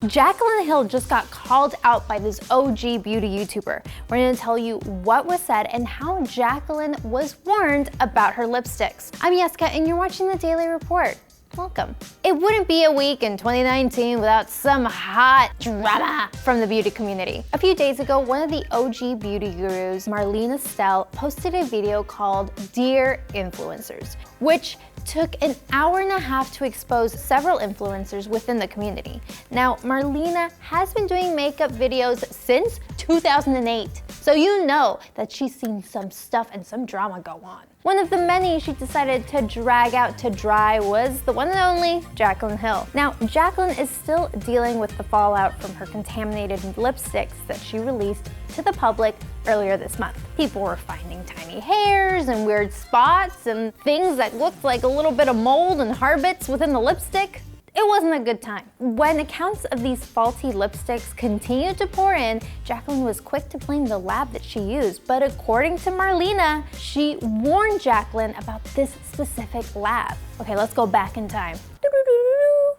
Jaclyn Hill just got called out by this OG beauty YouTuber. We're going to tell you what was said and how Jaclyn was warned about her lipsticks. I'm Yessica and you're watching the Daily Report. Welcome. It wouldn't be a week in 2019 without some hot drama from the beauty community. A few days ago, one of the OG beauty gurus, Marlena Stell, posted a video called Dear Influencers, which took an hour and a half to expose several influencers within the community. Now, Marlena has been doing makeup videos since 2008, so you know that she's seen some stuff and some drama go on. One of the many she decided to drag out to dry was the one and only Jaclyn Hill. Now, Jaclyn is still dealing with the fallout from her contaminated lipsticks that she released to the public earlier this month. People were finding tiny hairs and weird spots and things that looked like a little bit of mold and harbits within the lipstick. It wasn't a good time. When accounts of these faulty lipsticks continued to pour in, Jaclyn was quick to blame the lab that she used, but according to Marlena, she warned Jaclyn about this specific lab. Okay, let's go back in time.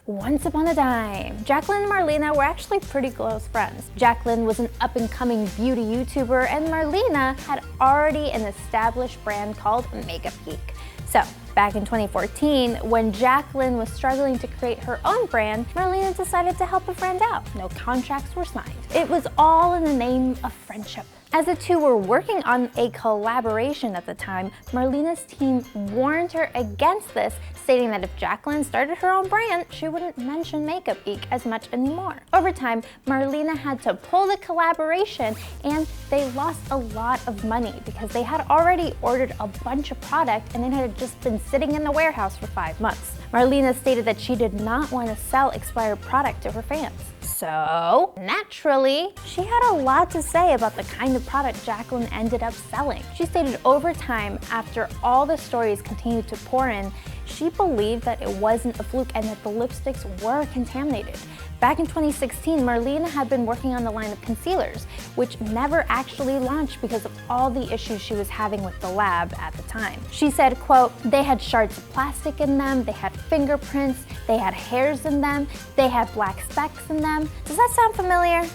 Once upon a time, Jaclyn and Marlena were actually pretty close friends. Jaclyn was an up-and-coming beauty YouTuber, and Marlena had already an established brand called Makeup Geek. So, back in 2014, when Jaclyn was struggling to create her own brand, Marlena decided to help a friend out. No contracts were signed. It was all in the name of friendship. As the two were working on a collaboration at the time, Marlena's team warned her against this, stating that if Jaclyn started her own brand, she wouldn't mention Makeup Geek as much anymore. Over time, Marlena had to pull the collaboration and they lost a lot of money because they had already ordered a bunch of product and it had just been sitting in the warehouse for 5 months. Marlena stated that she did not want to sell expired product to her fans. So, naturally, she had a lot to say about the kind of product Jaclyn ended up selling. She stated over time, after all the stories continued to pour in, she believed that it wasn't a fluke and that the lipsticks were contaminated. Back in 2016, Marlena had been working on the line of concealers, which never actually launched because of all the issues she was having with the lab at the time. She said, quote, they had shards of plastic in them, they had fingerprints, they had hairs in them, they had black specks in them. Does that sound familiar?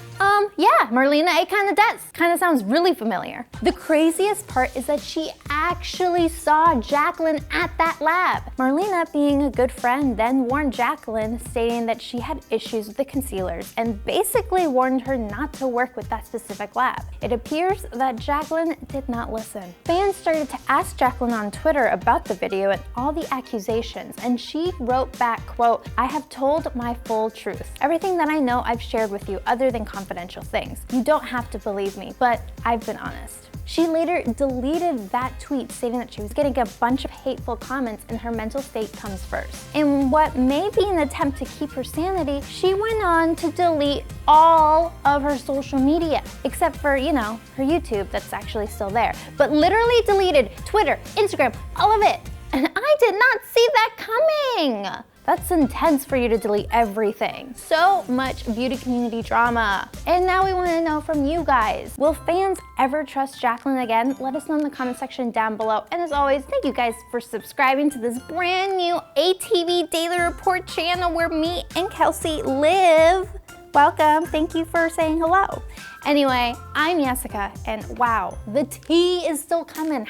Yeah, Marlena, it kinda does. Kinda sounds really familiar. The craziest part is that she actually saw Jaclyn at that lab. Marlena, being a good friend, then warned Jaclyn, stating that she had issues with the concealers and basically warned her not to work with that specific lab. It appears that Jaclyn did not listen. Fans started to ask Jaclyn on Twitter about the video and all the accusations, and she wrote back, quote, I have told my full truth. Everything that I know I've shared with you other than confidential things. You don't have to believe me, but I've been honest. She later deleted that tweet, stating that she was getting a bunch of hateful comments and her mental state comes first. In what may be an attempt to keep her sanity, she went on to delete all of her social media, except for, you know, her YouTube that's actually still there, but literally deleted Twitter, Instagram, all of it. And I did not see that coming. That's intense for you to delete everything. So much beauty community drama. And now we want to know from you guys. Will fans ever trust Jaclyn again? Let us know in the comment section down below. And as always, thank you guys for subscribing to this brand new ATV Daily Report channel where me and Kelsey live. Welcome, thank you for saying hello. Anyway, I'm Yessica, and wow, the tea is still coming.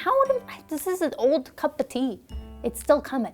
This is an old cup of tea. It's still coming.